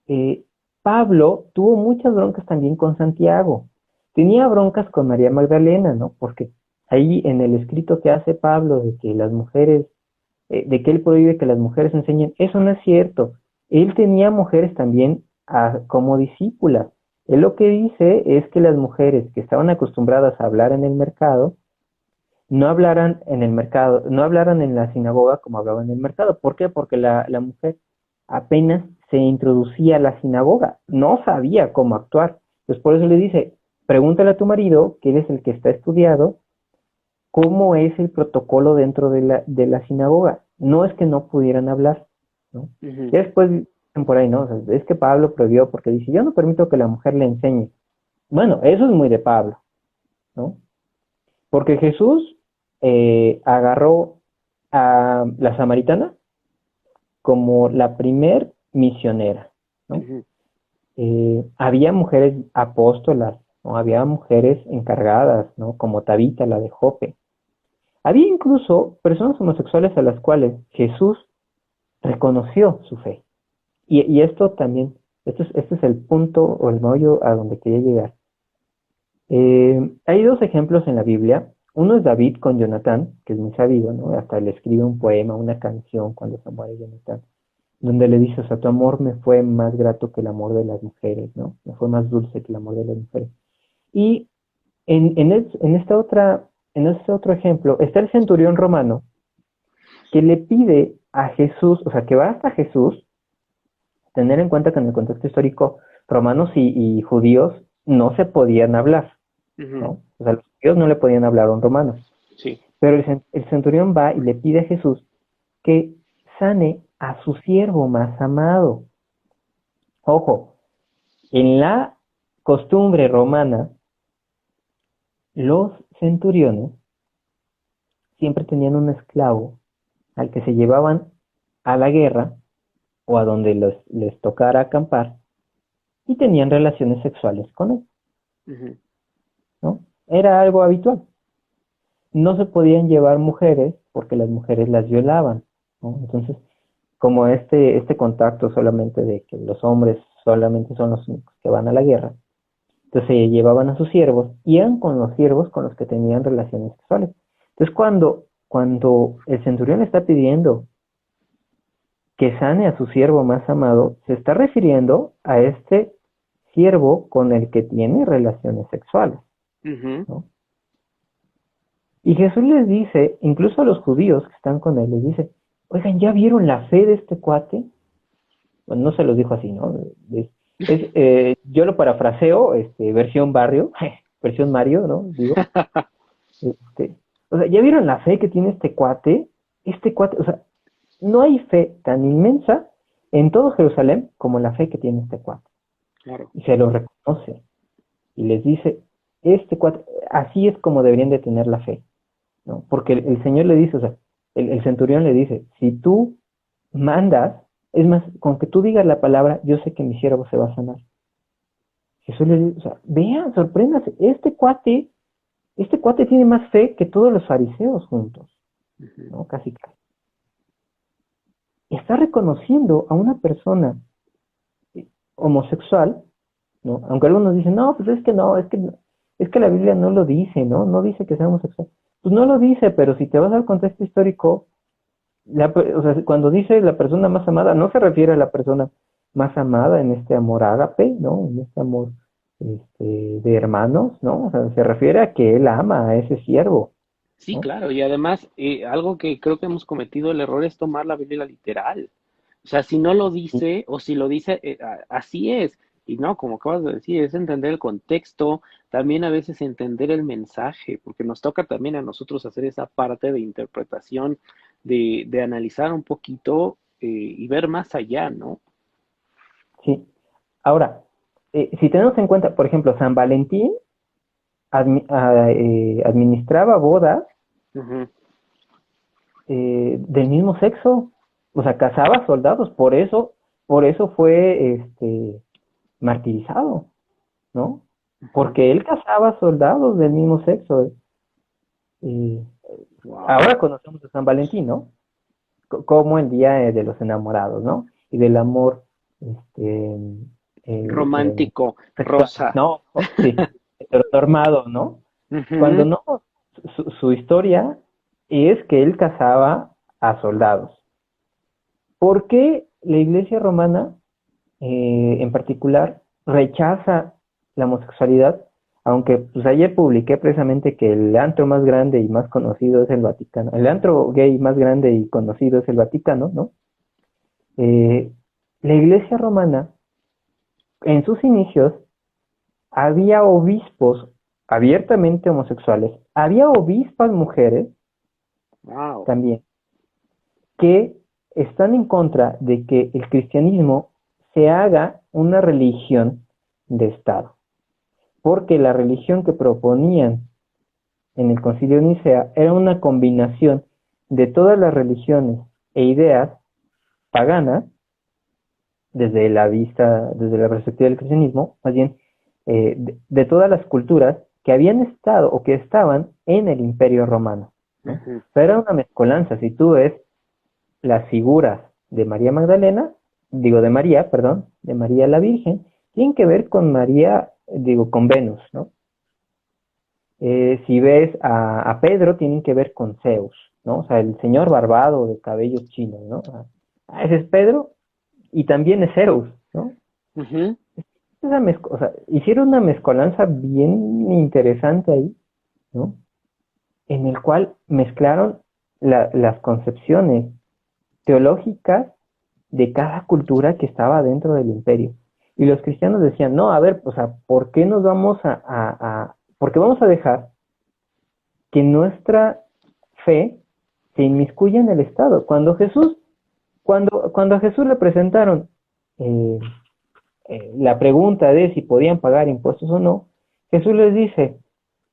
Eh, Pablo tuvo muchas broncas también con Santiago. Tenía broncas con María Magdalena, ¿no? Porque ahí en el escrito que hace Pablo de que las mujeres, de que él prohíbe que las mujeres enseñen, eso no es cierto. Él tenía mujeres también como discípulas. Él lo que dice es que las mujeres que estaban acostumbradas a hablar en el mercado, no hablaran en el mercado, no hablaran en la sinagoga como hablaban en el mercado. ¿Por qué? Porque la mujer apenas se introducía a la sinagoga, no sabía cómo actuar. Entonces por eso le dice, pregúntale a tu marido, que eres el que está estudiado, cómo es el protocolo dentro de la sinagoga. No es que no pudieran hablar, ¿no? Ujú. Y después dicen por ahí, ¿no? O sea, es que Pablo prohibió porque dice, yo no permito que la mujer le enseñe. Bueno, eso es muy de Pablo, ¿no? Porque Jesús agarró a la samaritana como la primer misionera, ¿no? Ujú. Había mujeres apóstolas, ¿no? Había mujeres encargadas, ¿no? Como Tabita, la de Jope. Había incluso personas homosexuales a las cuales Jesús reconoció su fe. Y esto también, este es el punto o el meollo a donde quería llegar. Hay dos ejemplos en la Biblia. Uno es David con Jonatán, que es muy sabido, ¿no? Hasta le escribe un poema, una canción cuando se muere Jonatán, donde le dice, o sea, tu amor me fue más grato que el amor de las mujeres, ¿no? Me fue más dulce que el amor de las mujeres. Y en este otro ejemplo está el centurión romano que le pide a Jesús, o sea, que va hasta Jesús, tener en cuenta que en el contexto histórico romanos y judíos no se podían hablar, Ujú. ¿no? O sea, los judíos no le podían hablar a un romano. Sí. Pero el centurión va y le pide a Jesús que sane a su siervo más amado. Ojo, en la costumbre romana, los centuriones siempre tenían un esclavo al que se llevaban a la guerra o a donde les tocara acampar y tenían relaciones sexuales con él, Ujú. ¿no? Era algo habitual. No se podían llevar mujeres porque las mujeres las violaban, ¿no? Entonces, como este contacto solamente de que los hombres solamente son los únicos que van a la guerra, entonces se llevaban a sus siervos y eran con los siervos con los que tenían relaciones sexuales. Entonces, cuando el centurión está pidiendo que sane a su siervo más amado, se está refiriendo a este siervo con el que tiene relaciones sexuales, Ujú. ¿no? Y Jesús les dice, incluso a los judíos que están con él, les dice, oigan, ¿ya vieron la fe de este cuate? Bueno, no se los dijo así, ¿no? Yo lo parafraseo, versión barrio, versión Mario, ¿no? Digo, este, o sea, ¿ya vieron la fe que tiene este cuate? Este cuate, o sea, no hay fe tan inmensa en todo Jerusalén como la fe que tiene este cuate. Claro. Y se lo reconoce y les dice, este cuate, así es como deberían de tener la fe, ¿no? Porque el Señor le dice, o sea, el centurión le dice, si tú mandas, es más, con que tú digas la palabra, yo sé que mi siervo se va a sanar. Jesús le dice, o sea, vean, sorpréndase, este cuate tiene más fe que todos los fariseos juntos, Ujú. ¿no? Casi casi. Está reconociendo a una persona homosexual, ¿no? Aunque algunos dicen, no, pues es que no, es que la Biblia no lo dice, ¿no? No dice que sea homosexual. Pues no lo dice, pero si te vas al contexto histórico, o sea, cuando dice la persona más amada, no se refiere a la persona más amada en este amor ágape, ¿no? En este amor de hermanos, ¿no? O sea, se refiere a que él ama a ese siervo, Sí, ¿no? claro, y además algo que creo que hemos cometido el error es tomar la Biblia literal. O sea, si no lo Y, dice o si lo dice, así es. Y no, como acabas de decir, es entender el contexto, también a veces entender el mensaje, porque nos toca también a nosotros hacer esa parte de interpretación, de analizar un poquito y ver más allá, ¿no? sí. Ahora, si tenemos en cuenta, por ejemplo, San Valentín administraba bodas Ujú. del mismo sexo, o sea, casaba soldados, por eso fue martirizado, ¿no? Ujú. Porque él casaba soldados del mismo sexo. Wow. Ahora conocemos a San Valentín, ¿no? Como el día de los enamorados, ¿no? Y del amor este, Romántico, sexual, rosa. ¿no? Sí, heteronormado, ¿no? Cuando Ujú. no, su historia es que él casaba a soldados. ¿Por qué la Iglesia romana, en particular, rechaza la homosexualidad? Aunque pues ayer publiqué precisamente que el antro más grande y más conocido es el Vaticano. El antro gay más grande y conocido es el Vaticano, ¿no? Eh, la Iglesia romana, en sus inicios, había obispos abiertamente homosexuales, había obispas mujeres Wow. también, que están en contra de que el cristianismo se haga una religión de Estado, porque la religión que proponían en el Concilio de Nicea era una combinación de todas las religiones e ideas paganas desde la perspectiva del cristianismo, más bien de todas las culturas que habían estado o que estaban en el Imperio Romano, ¿no? Ujú. Pero era una mezcolanza. Si tú ves las figuras de María Magdalena, digo de María, perdón, de María la Virgen, tienen que ver con María, digo, con Venus, ¿no? Si ves a Pedro, tienen que ver con Zeus, ¿no? O sea, el señor barbado de cabellos chinos, ¿no? Ese es Pedro y también es Zeus, ¿no? Ujú. O sea, hicieron una mezcolanza bien interesante ahí, ¿no? En el cual mezclaron las concepciones teológicas de cada cultura que estaba dentro del imperio. Y los cristianos decían, no, a ver, o sea, ¿por qué nos vamos por qué vamos a dejar que nuestra fe se inmiscuya en el Estado? Cuando a Jesús le presentaron eh, la pregunta de si podían pagar impuestos o no, Jesús les dice,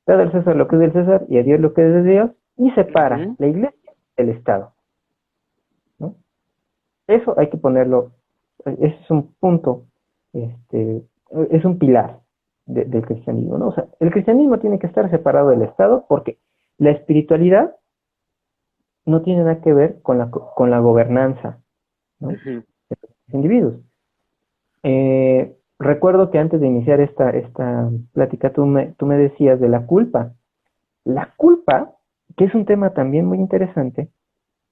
dad al César lo que es del César y a Dios lo que es de Dios, y separa Ujú. la iglesia del Estado, ¿no? Eso hay que ponerlo, ese es un punto este, es un pilar del cristianismo, ¿no? O sea, el cristianismo tiene que estar separado del Estado porque la espiritualidad no tiene nada que ver con la gobernanza, ¿no? Ujú. De los individuos. Recuerdo que antes de iniciar esta plática tú me decías de la culpa. La culpa, que es un tema también muy interesante,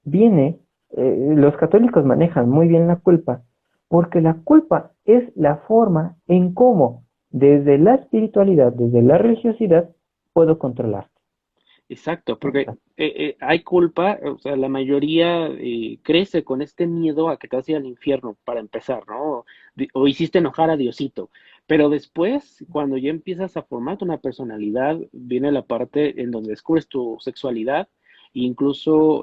viene, los católicos manejan muy bien la culpa, porque la culpa es la forma en cómo desde la espiritualidad, desde la religiosidad, puedo controlarte, Exacto, ¿no? O porque sea, hay culpa, o sea, la mayoría crece con este miedo a que te vas a ir al infierno, para empezar, ¿no? O hiciste enojar a Diosito. Pero después, cuando ya empiezas a formarte una personalidad, viene la parte en donde descubres tu sexualidad, e incluso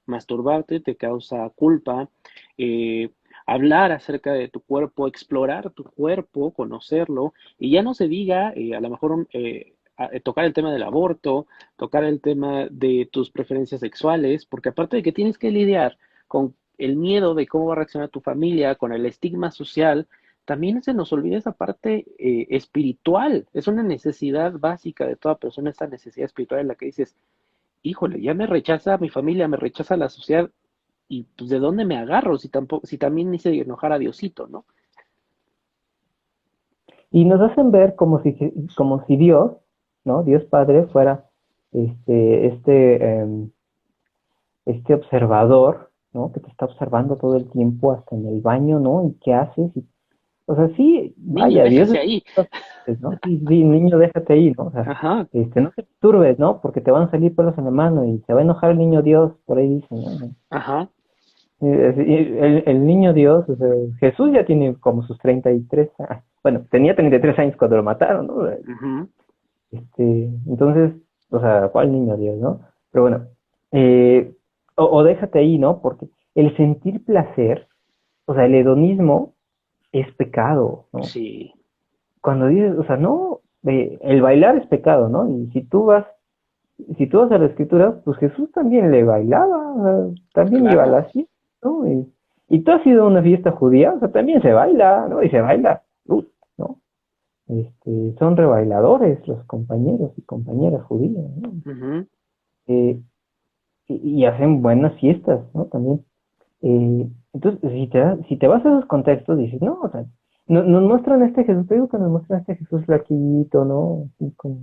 masturbarte te causa culpa, eh, hablar acerca de tu cuerpo, explorar tu cuerpo, conocerlo, y ya no se diga, a lo mejor, tocar el tema del aborto, tocar el tema de tus preferencias sexuales, porque aparte de que tienes que lidiar con el miedo de cómo va a reaccionar tu familia, con el estigma social, también se nos olvida esa parte espiritual. Es una necesidad básica de toda persona, esta necesidad espiritual en la que dices, híjole, ya me rechaza mi familia, me rechaza la sociedad, y pues de dónde me agarro si tampoco, si también hice enojar a Diosito, ¿no? y nos hacen ver como si Dios, ¿no? Dios Padre fuera este, este, eh, este observador, ¿no? Que te está observando todo el tiempo, hasta en el baño, ¿no? ¿Y qué haces? O sea, sí, Niño, vaya, Dios déjese es, ahí. ¿no? Sí, sí, niño, déjate ahí, ¿no? O sea, Ajá, no te turbes, ¿no? Porque te van a salir pelos en la mano y se va a enojar el niño Dios, por ahí dicen, ¿no? ajá, El niño Dios, o sea, Jesús ya tiene como sus 33 años, bueno, tenía 33 años cuando lo mataron, ¿no? ujú, Entonces, o sea, ¿cuál niño Dios, no? Pero bueno, eh, o déjate ahí, ¿no? Porque el sentir placer, o sea, el hedonismo es pecado, ¿no? sí, Cuando dices, o sea, no, el bailar es pecado, ¿no? Y si tú vas a la escritura, pues Jesús también le bailaba, o sea, también iba a claro. la fiesta, ¿no? Y tú has ido a una fiesta judía, o sea, también se baila, ¿no? Y se baila, ¿no? Son rebailadores los compañeros y compañeras judías, ¿no? Ujú. Eh, y hacen buenas fiestas, ¿no? También. Entonces, si te vas a esos contextos, dices, no, o sea, nos muestran a este Jesús, te digo que nos muestran a este Jesús flaquito, ¿no? Así como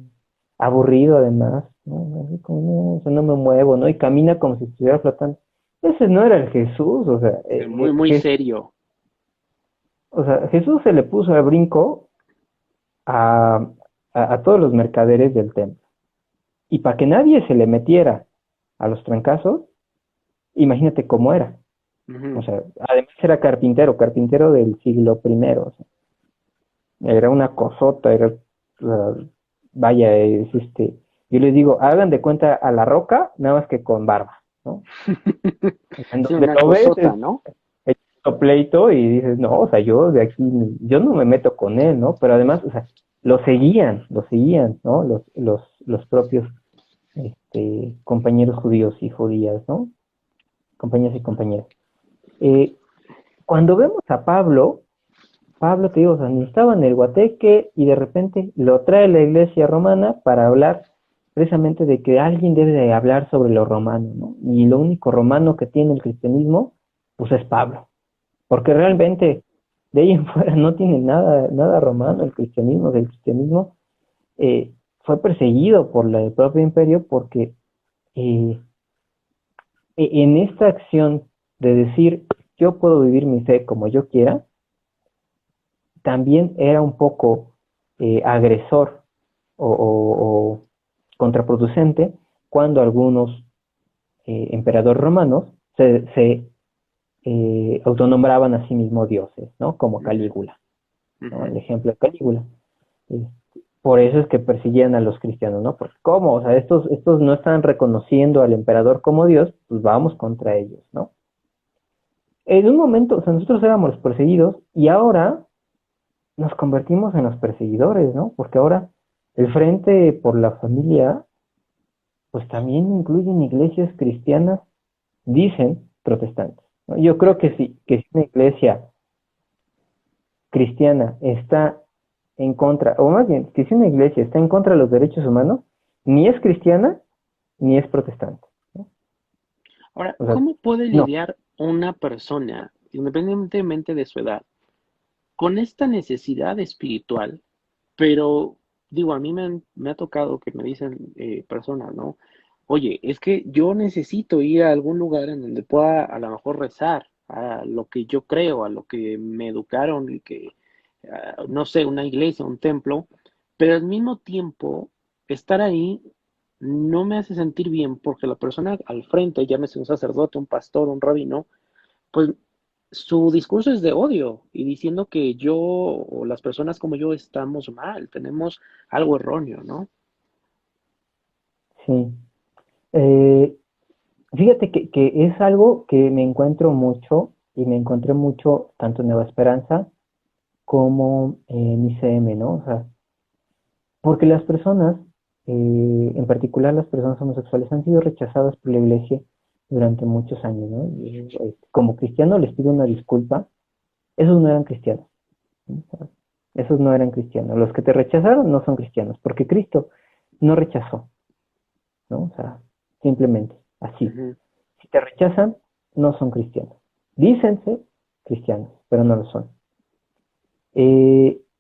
aburrido además, ¿no? Así como, no, o sea, no me muevo, ¿no? Y camina como si estuviera flotando. Ese no era el Jesús, o sea, Muy, muy serio. Jesús se le puso al brinco a, a todos los mercaderes del templo. Y para que nadie se le metiera a los trancazos, imagínate cómo era. O Ujú. sea, además era carpintero, carpintero del siglo primero. O sea, era una cosota, era, vaya, yo les digo, hagan de cuenta a la roca, nada más que con barba, ¿no? En Sí, donde una lo ves cosota, ¿no? es pleito y dices, no, o sea, yo de aquí, yo no me meto con él, ¿no? Pero además, o sea, lo seguían, ¿no? Los propios compañeros judíos y judías, ¿no? Compañeros y compañeras. Eh, Cuando vemos a Pablo, te digo, o sea, ni estaba en el Guateque y de repente lo trae la iglesia romana para hablar precisamente de que alguien debe de hablar sobre lo romano, ¿no? Y lo único romano que tiene el cristianismo, pues es Pablo, porque realmente de ahí en fuera no tiene nada romano el cristianismo, del cristianismo fue perseguido por el propio imperio porque eh, en esta acción de decir yo puedo vivir mi fe como yo quiera, también era un poco agresor o contraproducente cuando algunos emperadores romanos se autonombraban a sí mismos dioses, ¿no? Como Ujú, Calígula, ¿no? ujú. El ejemplo de Calígula. Eh, por eso es que persiguían a los cristianos, ¿no? Porque ¿cómo? O sea, estos no están reconociendo al emperador como Dios, pues vamos contra ellos, ¿no? En un momento, o sea, nosotros éramos los perseguidos y ahora nos convertimos en los perseguidores, ¿no? Porque ahora el Frente por la Familia, pues también incluyen iglesias cristianas, dicen protestantes, ¿no? Yo creo Ujú. que si una iglesia cristiana está en contra, o más bien, que si una iglesia está en contra de los derechos humanos, ni es cristiana ni es protestante, ¿no? Ahora, O sea, ¿cómo puede no, lidiar una persona, independientemente de su edad, con esta necesidad espiritual? Pero digo, a mí me ha tocado que me dicen personas, ¿no? Oye, es que yo necesito ir a algún lugar en donde pueda a lo mejor rezar a lo que yo creo, a lo que me educaron y que, no sé, una iglesia, un templo, pero al mismo tiempo estar ahí no me hace sentir bien porque la persona al frente, llámese un sacerdote, un pastor, un rabino, pues su discurso es de odio y diciendo que yo o las personas como yo estamos mal, tenemos algo erróneo, ¿no? sí. Eh, Fíjate que es algo que me encuentro mucho y me encontré mucho tanto en Nueva Esperanza como en ICM, ¿no? O sea, porque las personas, en particular las personas homosexuales, han sido rechazadas por la iglesia durante muchos años, ¿no? Y, como cristiano les pido una disculpa, esos no eran cristianos, ¿no? O sea, esos no eran cristianos. Los que te rechazaron no son cristianos, porque Cristo no rechazó, ¿no? O sea, simplemente así. Ujú, Si te rechazan, no son cristianos. Dícense cristianos, pero no lo son.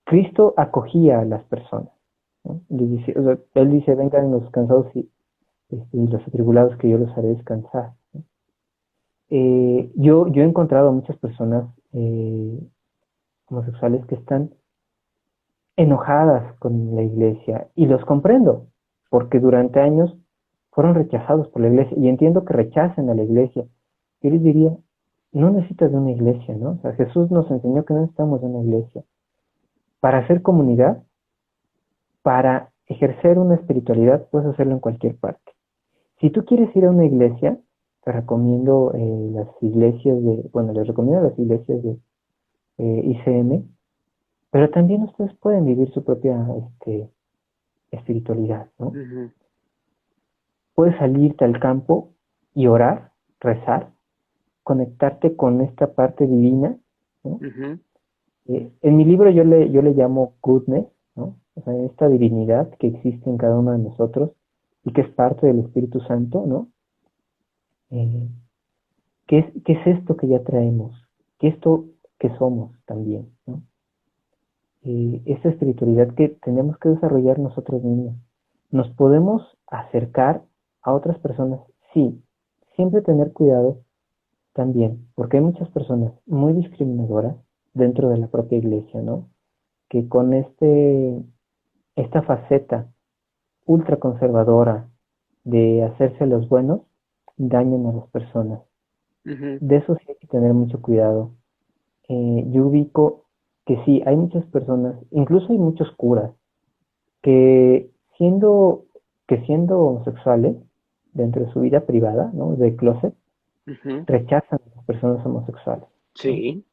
Cristo acogía a las personas, ¿no? Dice, o sea, él dice, vengan los cansados y los atribulados que yo los haré descansar, ¿no? Yo he encontrado a muchas personas homosexuales que están enojadas con la iglesia y los comprendo, porque durante años fueron rechazados por la iglesia y entiendo que rechacen a la iglesia. Yo les diría, no necesitas de una iglesia, ¿no? O sea, Jesús nos enseñó que no necesitamos de una iglesia. Para hacer comunidad, para ejercer una espiritualidad, puedes hacerlo en cualquier parte. Si tú quieres ir a una iglesia, te recomiendo las iglesias bueno, les recomiendo las iglesias de ICM, pero también ustedes pueden vivir su propia espiritualidad, ¿no? ujú, Puedes salirte al campo y orar, rezar, conectarte con esta parte divina, ¿no? ujú, En mi libro yo le llamo goodness, ¿no? O sea, esta divinidad que existe en cada uno de nosotros y que es parte del Espíritu Santo, ¿no? Eh, qué es esto que ya traemos? ¿Qué es esto que somos también, ¿no? Esta espiritualidad que tenemos que desarrollar nosotros mismos. ¿Nos podemos acercar a otras personas? Sí, siempre tener cuidado también, porque hay muchas personas muy discriminadoras dentro de la propia iglesia, ¿no? Que con esta faceta ultraconservadora de hacerse los buenos, dañan a las personas. ujú. De eso sí hay que tener mucho cuidado. Yo ubico que sí, hay muchas personas, incluso hay muchos curas, que siendo, que siendo homosexuales, dentro de su vida privada, ¿no? De closet, Ujú, rechazan a las personas homosexuales, ¿no? sí,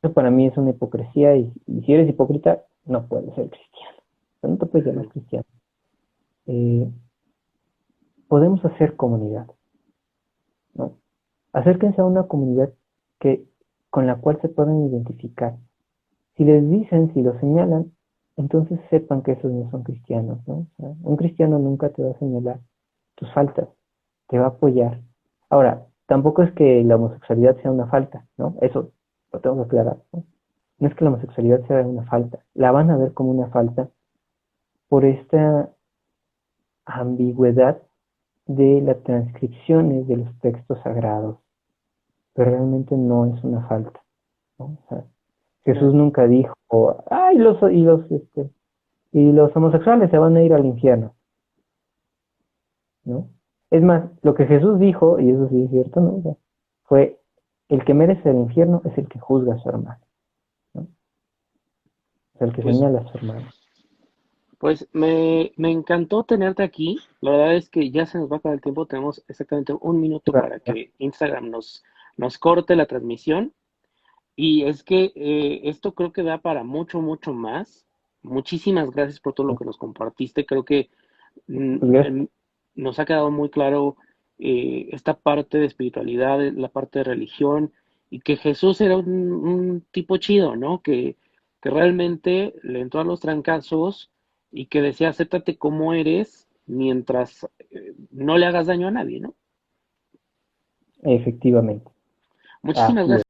Eso para mí es una hipocresía y si eres hipócrita, no puedes ser cristiano. O sea, no te puedes llamar ujú, cristiano. Eh, Podemos hacer comunidad, ¿no? Acérquense a una comunidad que, con la cual se puedan identificar. Si les dicen, si lo señalan, entonces sepan que esos no son cristianos, ¿no? O sea, un cristiano nunca te va a señalar tus faltas, te va a apoyar. Ahora, tampoco es que la homosexualidad sea una falta, ¿no? Eso lo tengo que aclarar, ¿no? No es que la homosexualidad sea una falta, la van a ver como una falta por esta ambigüedad de las transcripciones de los textos sagrados, pero realmente no es una falta, ¿no? O sea, Jesús claro. nunca dijo, ay, y los homosexuales se van a ir al infierno, ¿no? Es más, lo que Jesús dijo, y eso sí es cierto, ¿no? O sea, fue, el que merece el infierno es el que juzga a su hermano, ¿no? O sea, el que Pues, señala a su hermano. pues me encantó tenerte aquí. La verdad es que ya se nos va a acabar el tiempo. Tenemos exactamente un minuto para que Instagram nos corte la transmisión. Y es que esto creo que da para mucho, mucho más. Muchísimas gracias por todo lo que nos compartiste. Creo que mm, Pues gracias. em, nos ha quedado muy claro esta parte de espiritualidad, la parte de religión, y que Jesús era un tipo chido, ¿no? Que que realmente le entró a los trancazos y que decía, acéptate como eres mientras no le hagas daño a nadie, ¿no? Efectivamente, Muchísimas así gracias. es.